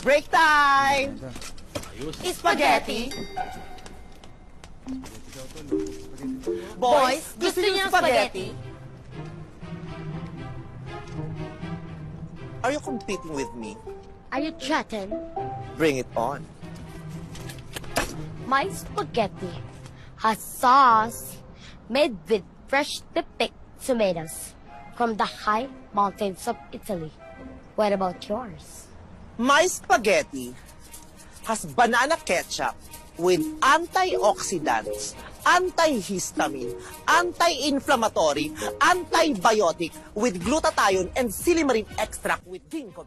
Break time! Ayos. Spaghetti! Boys, gusto niyo ng spaghetti? Are you competing with me? Are you chatting? Bring it on. My spaghetti has sauce made with freshly picked tomatoes from the high mountains of Italy. What about yours? My spaghetti has banana ketchup with antioxidants, antihistamine, anti-inflammatory, antibiotic with glutathione and silymarin extract with ginkgo.